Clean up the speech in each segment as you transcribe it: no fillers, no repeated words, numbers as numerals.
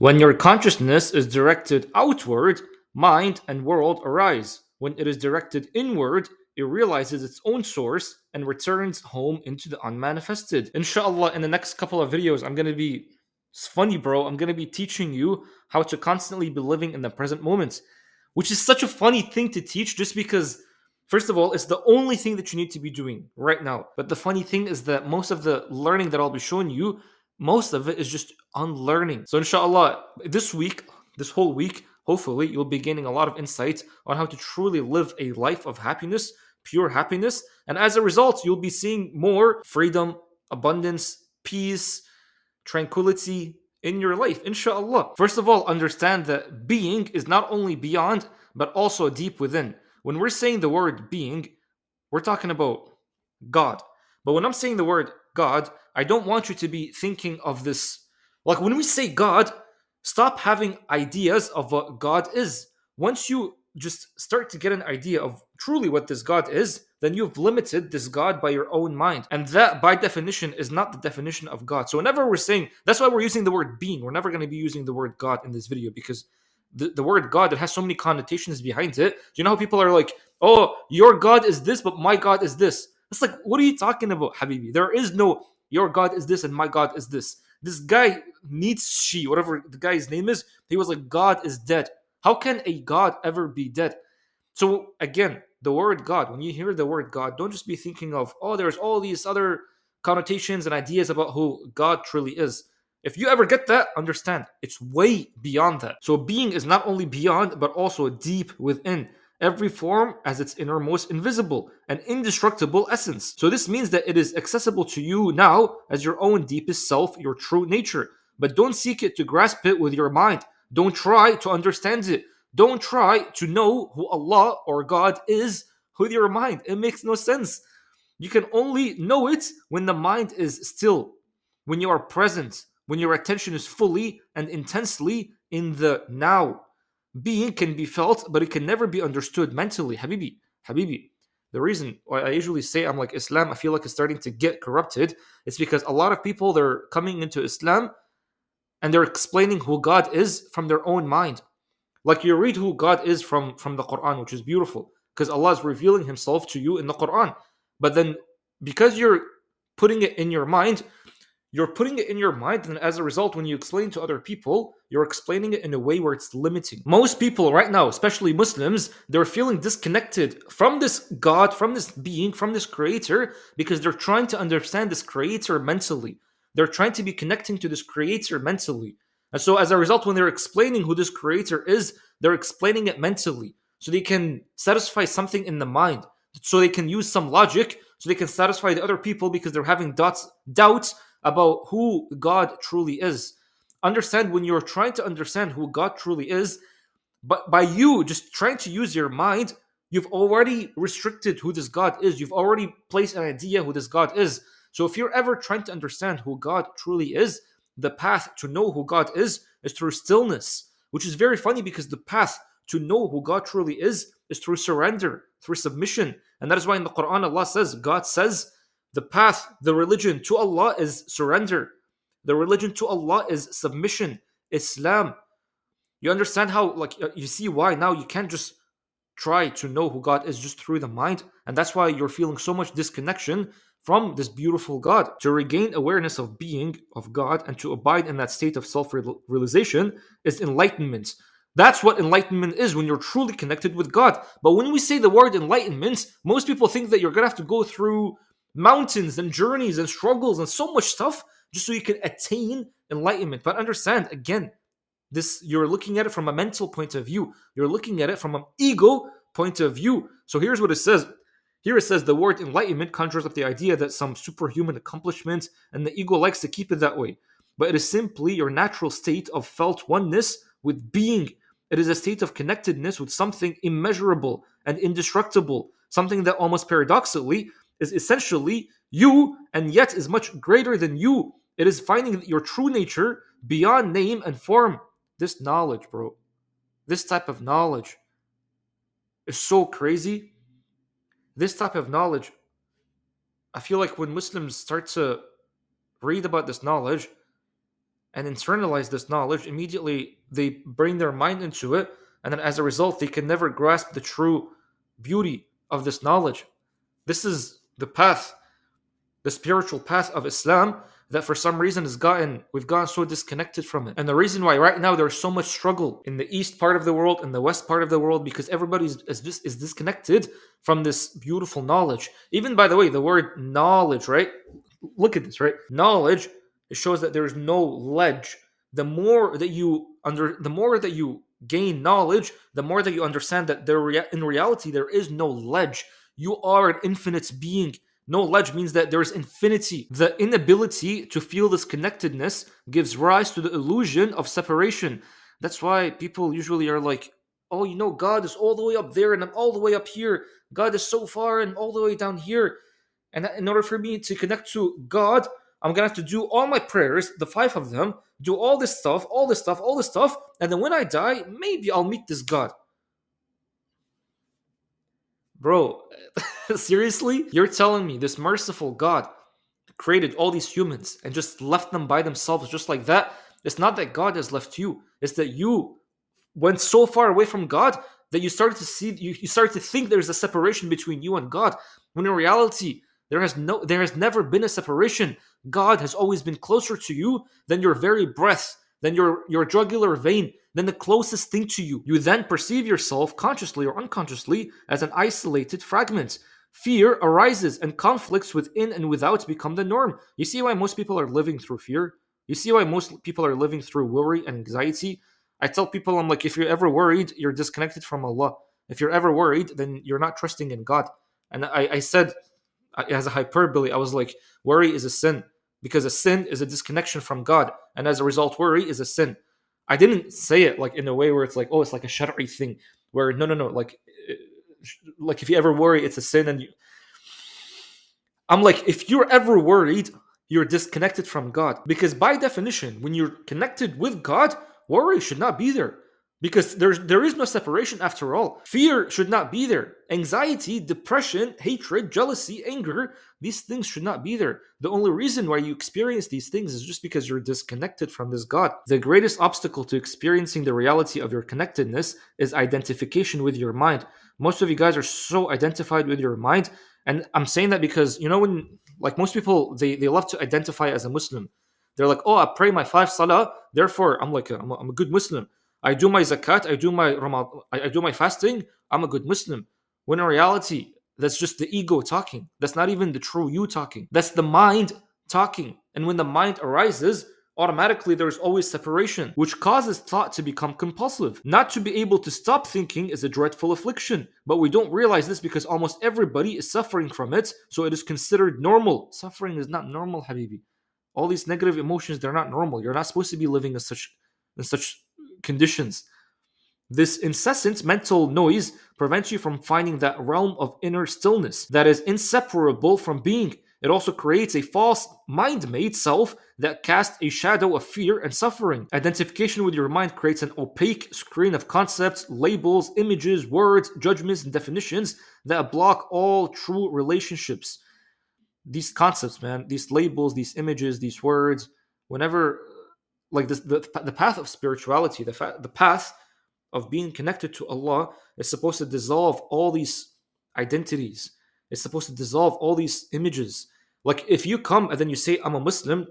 When your consciousness is directed outward, mind and world arise. When it is directed inward, it realizes its own source and returns home into the unmanifested. Inshallah, in the next couple of videos, it's funny, bro. I'm going to be teaching you how to constantly be living in the present moment, which is such a funny thing to teach just because, first of all, it's the only thing that you need to be doing right now. But the funny thing is that most of the learning that I'll be showing you, most of it is just unlearning. So, inshallah, this whole week, hopefully, you'll be gaining a lot of insight on how to truly live a life of happiness, pure happiness. And as a result, you'll be seeing more freedom, abundance, peace, tranquility in your life, inshallah. First of all, understand that being is not only beyond, but also deep within. When we're saying the word being, we're talking about God. But when I'm saying the word God, I don't want you to be thinking of this. Like when we say God, stop having ideas of what God is. Once you just start to get an idea of truly what this God is, then you've limited this God by your own mind. And that, by definition, is not the definition of God. So, whenever we're saying, that's why we're using the word being. We're never going to be using the word God in this video because the word God, it has so many connotations behind it. Do you know how people are like, oh, your God is this, but my God is this? It's like, what are you talking about, Habibi? There is no your God is this and my God is this. This guy Nietzsche, whatever the guy's name is, he was like, God is dead. How can a God ever be dead? So again, the word God, when you hear the word God, don't just be thinking of, oh, there's all these other connotations and ideas about who God truly is. If you ever get that, understand it's way beyond that. So being is not only beyond, but also deep within. Every form as its innermost invisible and indestructible essence. So this means that it is accessible to you now as your own deepest self, your true nature. But don't seek it to grasp it with your mind. Don't try to understand it. Don't try to know who Allah or God is with your mind. It makes no sense. You can only know it when the mind is still, when you are present, when your attention is fully and intensely in the now. Being can be felt, but it can never be understood mentally. Habibi, Habibi. The reason why I usually say I'm like Islam, I feel like it's starting to get corrupted. It's because a lot of people, they're coming into Islam and they're explaining who God is from their own mind. Like you read who God is from the Quran, which is beautiful because Allah is revealing Himself to you in the Quran. But then, because you're putting it in your mind, and as a result, when you explain to other people, you're explaining it in a way where it's limiting. Most people right now, especially Muslims, they're feeling disconnected from this God, from this being, from this creator, because they're trying to understand this creator mentally. They're trying to be connecting to this creator mentally. And so, as a result, when they're explaining who this creator is, they're explaining it mentally. So they can satisfy something in the mind. So they can use some logic. So they can satisfy the other people because they're having doubts about who God truly is. Understand, when you're trying to understand who God truly is, but by you just trying to use your mind, you've already restricted who this God is. You've already placed an idea who this God is. So if you're ever trying to understand who God truly is, the path to know who God is through stillness, which is very funny because the path to know who God truly is through surrender, through submission. And that is why in the Quran, God says, the path, the religion to Allah is surrender. The religion to Allah is submission, Islam. You understand how, like, you see why now you can't just try to know who God is just through the mind. And that's why you're feeling so much disconnection from this beautiful God. To regain awareness of being, of God, and to abide in that state of self realization is enlightenment. That's what enlightenment is, when you're truly connected with God. But when we say the word enlightenment, most people think that you're going to have to go through mountains and journeys and struggles and so much stuff just so you can attain enlightenment. But understand, again, this, you're looking at it from a mental point of view. You're looking at it from an ego point of view. So here's what it says. Here it says the word enlightenment conjures up the idea that some superhuman accomplishment, and the ego likes to keep it that way. But it is simply your natural state of felt oneness with being. It is a state of connectedness with something immeasurable and indestructible, something that almost paradoxically is essentially you and yet is much greater than you. It is finding your true nature beyond name and form. This knowledge, bro, this type of knowledge is so crazy. This type of knowledge, I feel like when Muslims start to read about this knowledge, and internalize this knowledge, immediately they bring their mind into it, and then as a result, they can never grasp the true beauty of this knowledge. This is the path, the spiritual path of Islam, that for some reason we've gotten so disconnected from it. And the reason why right now there's so much struggle in the east part of the world and the west part of the world, because everybody is disconnected from this beautiful knowledge. Even, by the way, the word knowledge, right? Look at this, right? Knowledge, it shows that there's no ledge. The more that you gain knowledge, the more that you understand that in reality there is no ledge. You are an infinite being. No ledge means that there is infinity. The inability to feel this connectedness gives rise to the illusion of separation. That's why people usually are like, oh, God is all the way up there and I'm all the way up here. God is so far and all the way down here. And in order for me to connect to God, I'm gonna have to do all my prayers, the five of them, do all this stuff, all this stuff, all this stuff, and then when I die, maybe I'll meet this God. Bro, seriously? You're telling me this merciful God created all these humans and just left them by themselves just like that? It's not that God has left you, it's that you went so far away from God that you started to think there's a separation between you and God, when in reality there has never been a separation. God has always been closer to you than your very breath, than your jugular vein, than the closest thing to you. You then perceive yourself consciously or unconsciously as an isolated fragment. Fear arises and conflicts within and without become the norm. You see why most people are living through fear? You see why most people are living through worry and anxiety? I tell people, I'm like, if you're ever worried, you're disconnected from Allah. If you're ever worried, then you're not trusting in God. And I said, as a hyperbole, I was like, worry is a sin, because a sin is a disconnection from God. And as a result, worry is a sin. I didn't say it like in a way where it's like, oh, it's like a shari thing, where no, no, no, like if you ever worry, it's a sin. I'm like, if you're ever worried, you're disconnected from God. Because by definition, when you're connected with God, worry should not be there. Because there is no separation after all. Fear should not be there. Anxiety, depression, hatred, jealousy, anger, these things should not be there. The only reason why you experience these things is just because you're disconnected from this God. The greatest obstacle to experiencing the reality of your connectedness is identification with your mind. Most of you guys are so identified with your mind. And I'm saying that because, when, like, most people, they love to identify as a Muslim. They're like, oh, I pray my 5 salah, therefore I'm a good Muslim. I do my zakat, I do my fasting, I'm a good Muslim. When in reality, that's just the ego talking. That's not even the true you talking. That's the mind talking. And when the mind arises, automatically there's always separation, which causes thought to become compulsive. Not to be able to stop thinking is a dreadful affliction, but we don't realize this because almost everybody is suffering from it, so it is considered normal. Suffering is not normal, Habibi. All these negative emotions, they're not normal. You're not supposed to be living in such conditions. This incessant mental noise prevents you from finding that realm of inner stillness that is inseparable from being. It also creates a false mind made self that casts a shadow of fear and suffering. Identification with your mind creates an opaque screen of concepts, labels, images, words, judgments, and definitions that block all true relationships. These concepts, man, these labels, these images, these words, whenever, like this, the path of spirituality, the path of being connected to Allah is supposed to dissolve all these identities. It's supposed to dissolve all these images. Like if you come and then you say, I'm a Muslim,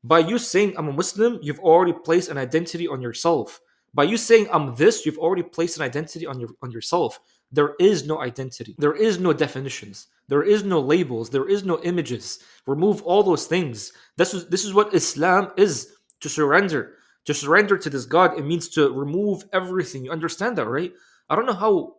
by you saying I'm a Muslim, you've already placed an identity on yourself. By you saying I'm this, you've already placed an identity on yourself. There is no identity. There is no definitions. There is no labels. There is no images. Remove all those things. This is what Islam is, to surrender. To surrender to this God, it means to remove everything. You understand that, right? I don't know how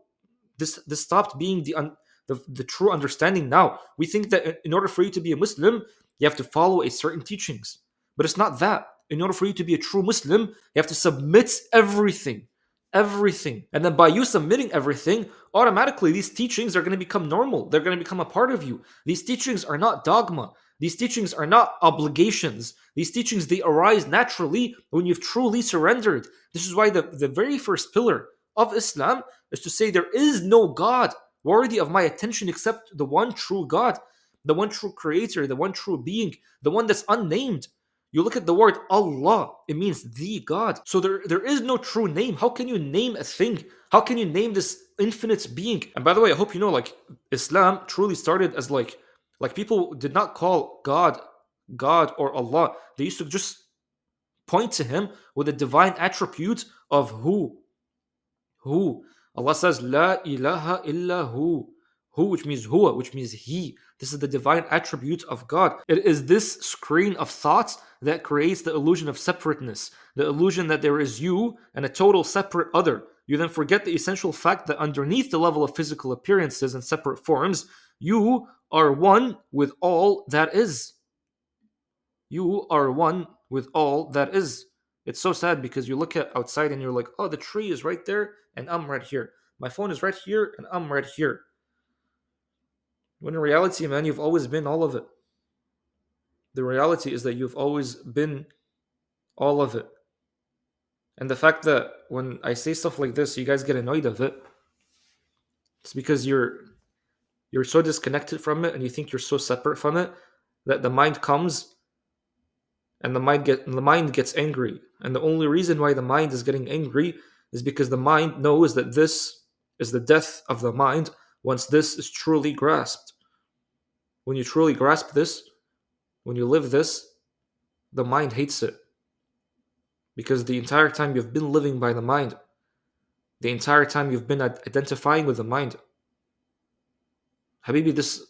this stopped being the true understanding now. We think that in order for you to be a Muslim, you have to follow a certain teachings. But it's not that. In order for you to be a true Muslim, you have to submit everything. Everything. And then by you submitting everything, automatically these teachings are going to become normal. They're going to become a part of you. These teachings are not dogma. These teachings are not obligations. These teachings, they arise naturally when you've truly surrendered. This is why the very first pillar of Islam is to say there is no God worthy of my attention except the one true God, the one true creator, the one true being, the one that's unnamed. You look at the word Allah, it means the God. So there is no true name. How can you name a thing? How can you name this infinite being? And by the way, I hope you know, like, Islam truly started as like people did not call God or Allah. They used to just point to him with a divine attribute of who. Allah says, La ilaha illa who, which means huwa, which means he. This is the divine attribute of God. It is this screen of thoughts that creates the illusion of separateness, the illusion that there is you and a total separate other. You then forget the essential fact that underneath the level of physical appearances and separate forms, you are one with all that is. You are one with all that is. It's so sad because you look at outside and you're like, oh, the tree is right there and I'm right here. My phone is right here and I'm right here. When in reality, man, you've always been all of it. The reality is that you've always been all of it. And the fact that when I say stuff like this, you guys get annoyed of it, it's because you're so disconnected from it and you think you're so separate from it that the mind comes and the mind gets angry. And the only reason why the mind is getting angry is because the mind knows that this is the death of the mind once this is truly grasped. When you truly grasp this, when you live this, the mind hates it. Because the entire time you've been living by the mind, the entire time you've been identifying with the mind. Habibi,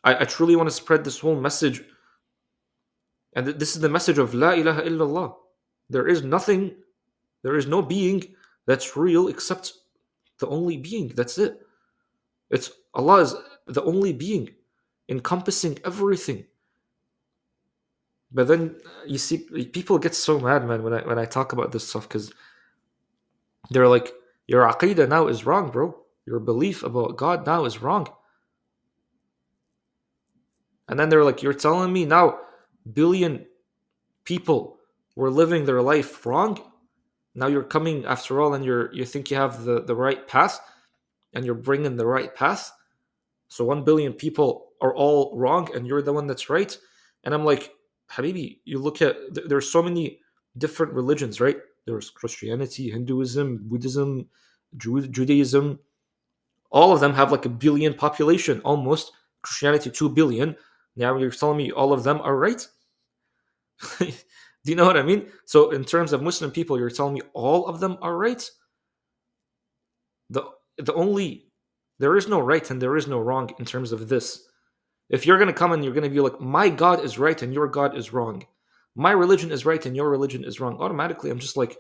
I truly want to spread this whole message. And this is the message of La ilaha illallah. There is nothing, there is no being that's real except the only being. That's it. It's Allah is the only being, encompassing everything. But then you see, people get so mad, man, when I talk about this stuff, because they're like, your aqidah now is wrong, bro. Your belief about God now is wrong. And then they're like, you're telling me now billion people were living their life wrong? Now you're coming after all and you think you have the right path and you're bringing the right path? So 1 billion people are all wrong and you're the one that's right? And I'm like, Habibi, you look at, there's so many different religions, right? There's Christianity, Hinduism, Buddhism, Judaism. All of them have like a billion population, almost. Christianity, 2 billion. Now you're telling me all of them are right? Do you know what I mean? So in terms of Muslim people, you're telling me all of them are right? The the only There is no right and there is no wrong in terms of this. If you're gonna come and you're gonna be like, my God is right and your God is wrong, my religion is right and your religion is wrong, automatically I'm just like,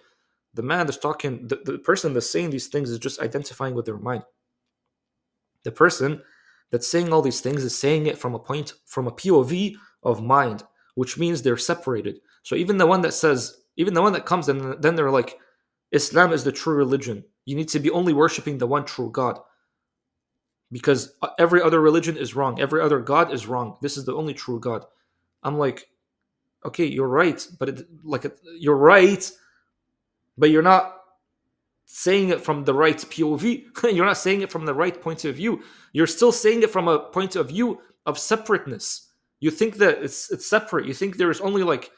the man that's talking, the person that's saying these things is just identifying with their mind. The person that's saying all these things is saying it from a POV of mind, which means they're separated. So even the one that says, even the one that comes and then they're like, Islam is the true religion. You need to be only worshiping the one true God. Because every other religion is wrong. Every other God is wrong. This is the only true God. I'm like, okay, you're right, but you're right, but you're not saying it from the right POV. You're not saying it from the right point of view. You're still saying it from a point of view of separateness. You think that it's separate. You think there is only like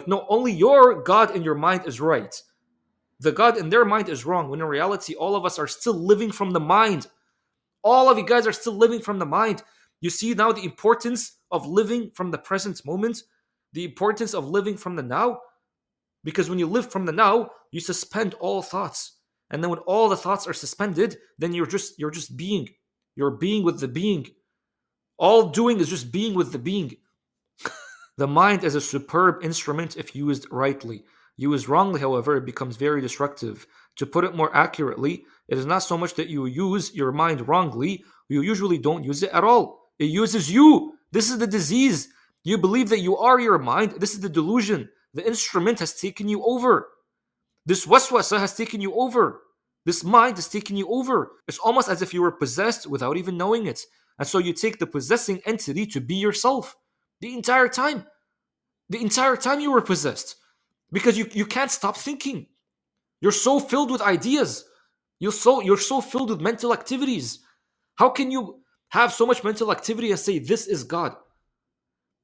no, only your God in your mind is right. The God in their mind is wrong. When in reality, all of us are still living from the mind. All of you guys are still living from the mind. You see now the importance of living from the present moment, the importance of living from the now. Because when you live from the now, you suspend all thoughts. And then when all the thoughts are suspended, then you're just being. You're being with the being. All doing is just being with the being. The mind is a superb instrument if used rightly. Used wrongly, however, it becomes very destructive. To put it more accurately, it is not so much that you use your mind wrongly, you usually don't use it at all. It uses you. This is the disease. You believe that you are your mind. This is the delusion. The instrument has taken you over. This waswasa has taken you over. This mind has taken you over. It's almost as if you were possessed without even knowing it. And so you take the possessing entity to be yourself. The entire time. The entire time you were possessed. Because you can't stop thinking. You're so filled with ideas. You're so filled with mental activities. How can you have so much mental activity and say this is God?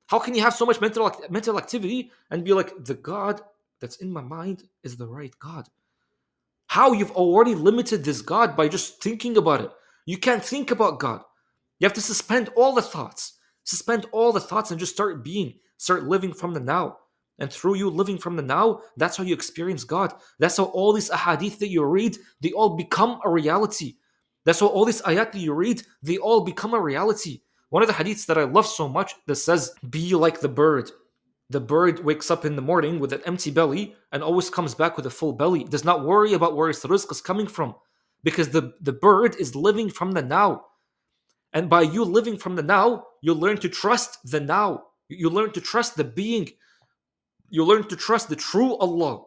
How can you have so much mental activity and be like, the God that's in my mind is the right God? How you've already limited this God by just thinking about it. You can't think about God. You have to suspend all the thoughts. Suspend all the thoughts and just start being, start living from the now. And through you living from the now, that's how you experience God. That's how all these ahadith that you read, they all become a reality. That's how all these ayat that you read, they all become a reality. One of the hadiths that I love so much that says, be like the bird. The bird wakes up in the morning with an empty belly and always comes back with a full belly. Does not worry about where his rizq is coming from. Because the bird is living from the now. And by you living from the now, you learn to trust the now. You learn to trust the being. You learn to trust the true Allah.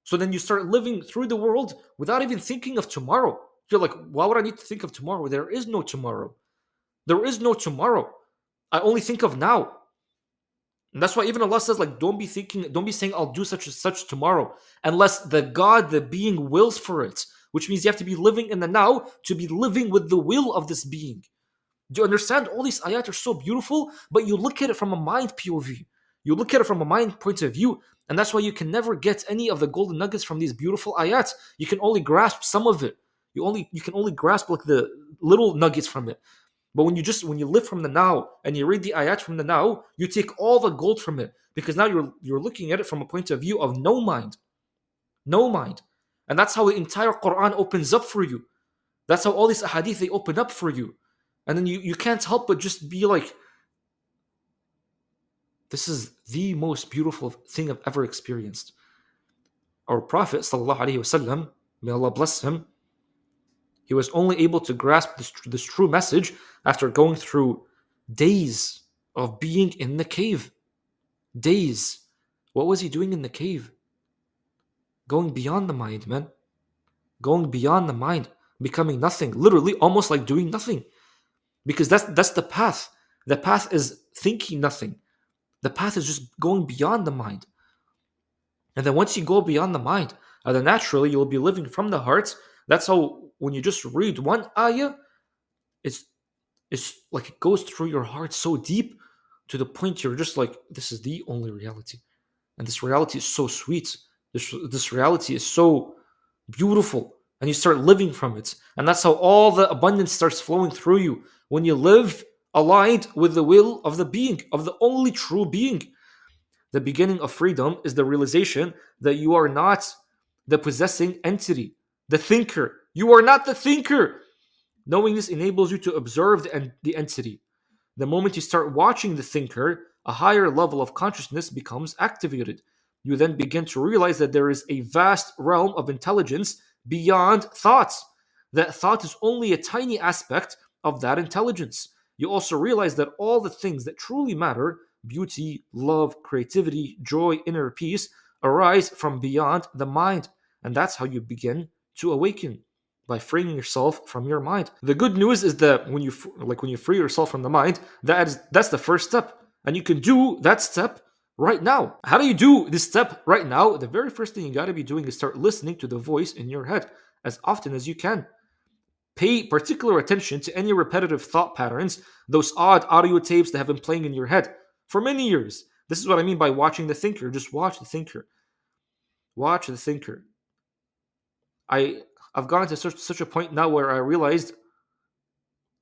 So then you start living through the world without even thinking of tomorrow. You're like, why would I need to think of tomorrow? There is no tomorrow. There is no tomorrow. I only think of now. And that's why even Allah says, like, don't be saying I'll do such and such tomorrow, unless the God, the being, wills for it. Which means you have to be living in the now to be living with the will of this being. Do you understand? All these ayat are so beautiful, but you look at it from a mind POV. You look at it from a mind point of view, and that's why you can never get any of the golden nuggets from these beautiful ayat. You can only grasp some of it. You can only grasp like the little nuggets from it. But when you live from the now and you read the ayat from the now, you take all the gold from it because now you're looking at it from a point of view of no mind, and that's how the entire Quran opens up for you. That's how all these ahadith they open up for you, and then you can't help but just be like, this is the most beautiful thing I've ever experienced. Our Prophet sallallahu alaihi wasallam, may Allah bless him, he was only able to grasp this true message after going through days of being in the cave. Days. What was he doing in the cave? Going beyond the mind, man. Going beyond the mind, becoming nothing. Literally, almost like doing nothing. Because that's the path. The path is thinking nothing. The path is just going beyond the mind. And then once you go beyond the mind, then naturally you'll be living from the heart. That's how when you just read one ayah, it's it's like it goes through your heart so deep to the point you're just like, this is the only reality. And this reality is so sweet. This reality is so beautiful. And you start living from it. And that's how all the abundance starts flowing through you. When you live aligned with the will of the being, of the only true being. The beginning of freedom is the realization that you are not the possessing entity, the thinker. You are not the thinker. Knowing this enables you to observe the entity. The moment you start watching the thinker, a higher level of consciousness becomes activated. You then begin to realize that there is a vast realm of intelligence beyond thoughts. That thought is only a tiny aspect of that intelligence. You also realize that all the things that truly matter, beauty, love, creativity, joy, inner peace, arise from beyond the mind. And that's how you begin to awaken, by freeing yourself from your mind. The good news is that when you free yourself from the mind, that's the first step, and you can do that step right now. How do you do this step right now? The very first thing you got to be doing is start listening to the voice in your head as often as you can. Pay particular attention to any repetitive thought patterns, those odd audio tapes that have been playing in your head for many years. This is what I mean by watching the thinker. Just watch the thinker. Watch the thinker. I've gotten to such a point now where I realized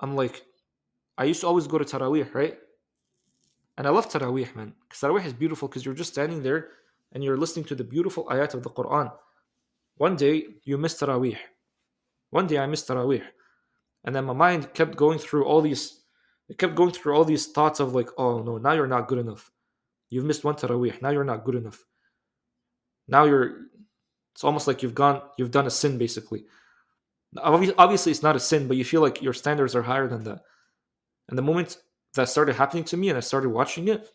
I'm like, I used to always go to Taraweeh, right? And I love Taraweeh, man. Because Taraweeh is beautiful because you're just standing there and you're listening to the beautiful ayat of the Quran. One day, you miss Taraweeh. One day, I missed Taraweeh. And then my mind kept going through all these, it kept going through all these thoughts of like, oh no, now you're not good enough. You've missed one Taraweeh. Now you're not good enough. Now it's almost like you've done a sin basically. Obviously, it's not a sin, but you feel like your standards are higher than that. And the moment that started happening to me and I started watching it,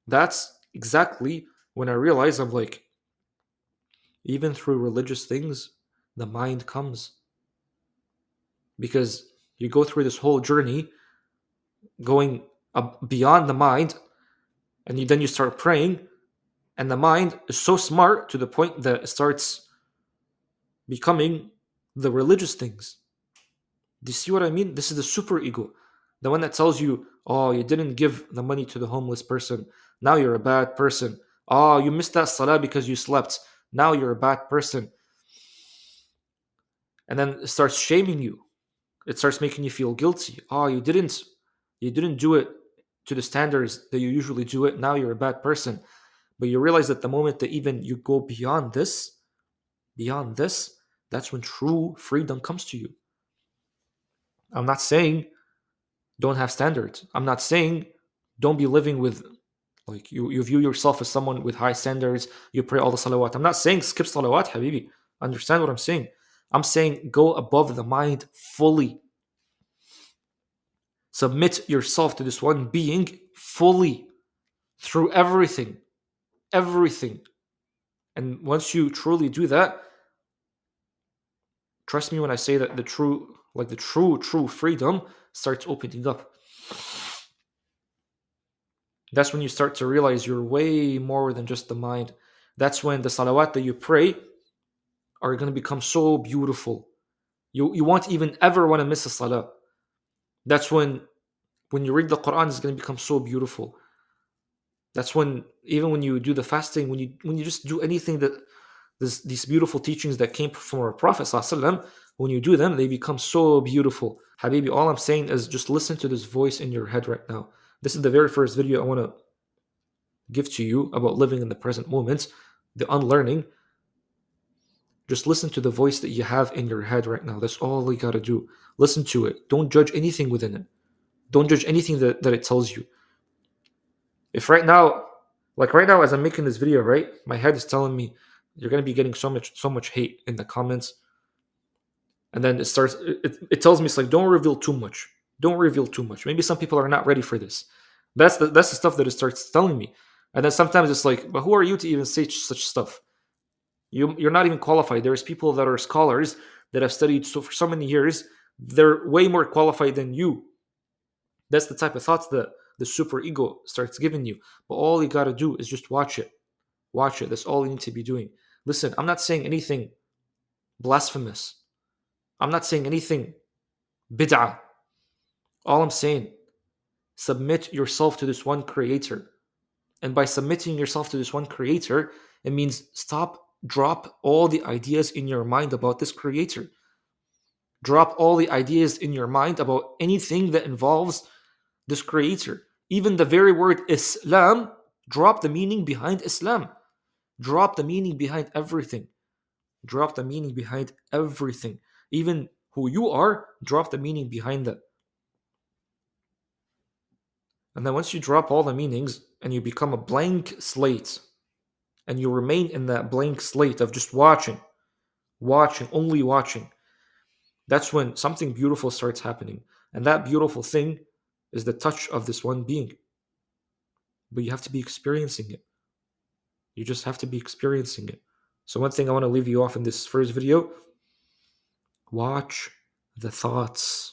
that's exactly when I realized I'm like, even through religious things, the mind comes. Because you go through this whole journey going beyond the mind, and then you start praying, and the mind is so smart to the point that it starts becoming the religious things. Do you see what I mean? This is the super ego. The one that tells you, oh, you didn't give the money to the homeless person. Now you're a bad person. Oh, you missed that salah because you slept. Now you're a bad person. And then it starts shaming you. It starts making you feel guilty. Oh, you didn't do it to the standards that you usually do it. Now you're a bad person. But you realize that the moment that even you go beyond this, that's when true freedom comes to you. I'm not saying don't have standards. I'm not saying don't be living with, like, you view yourself as someone with high standards, you pray all the salawat. I'm not saying skip salawat, habibi. Understand what I'm saying? I'm saying go above the mind fully. Submit yourself to this one being fully through everything. Everything. And once you truly do that, trust me when I say that the true freedom starts opening up. That's when you start to realize you're way more than just the mind. That's when the salawat that you pray are going to become so beautiful. You won't even ever want to miss a salah. That's when you read the Quran, it's going to become so beautiful. That's when, even when you do the fasting, when you just do anything that these beautiful teachings that came from our Prophet ﷺ, when you do them, they become so beautiful. Habibi, all I'm saying is just listen to this voice in your head right now. This is the very first video I want to give to you about living in the present moment, the unlearning. Just listen to the voice that you have in your head right now. That's all you gotta do. Listen to it. Don't judge anything within it. Don't judge anything that it tells you. If right now, like right now, as I'm making this video, right, my head is telling me you're gonna be getting so much hate in the comments, and then it tells me, it's like, don't reveal too much. Don't reveal too much. Maybe some people are not ready for this. That's the stuff that it starts telling me. And then sometimes it's like, but who are you to even say such stuff? You're not even qualified. There's people that are scholars that have studied for so many years. They're way more qualified than you. That's the type of thoughts that the super ego starts giving you. But all you gotta do is just watch it. Watch it. That's all you need to be doing. Listen, I'm not saying anything blasphemous. I'm not saying anything bid'ah. All I'm saying, submit yourself to this one creator. And by submitting yourself to this one creator, it means drop all the ideas in your mind about this creator. Drop all the ideas in your mind about anything that involves this creator. Even the very word Islam, drop the meaning behind Islam. Drop the meaning behind everything. Drop the meaning behind everything. Even who you are, drop the meaning behind that. And then once you drop all the meanings and you become a blank slate, and you remain in that blank slate of just watching, only watching, that's when something beautiful starts happening. And that beautiful thing is the touch of this one being. But you have to be experiencing it. You just have to be experiencing it. So, one thing I want to leave you off in this first video, watch the thoughts.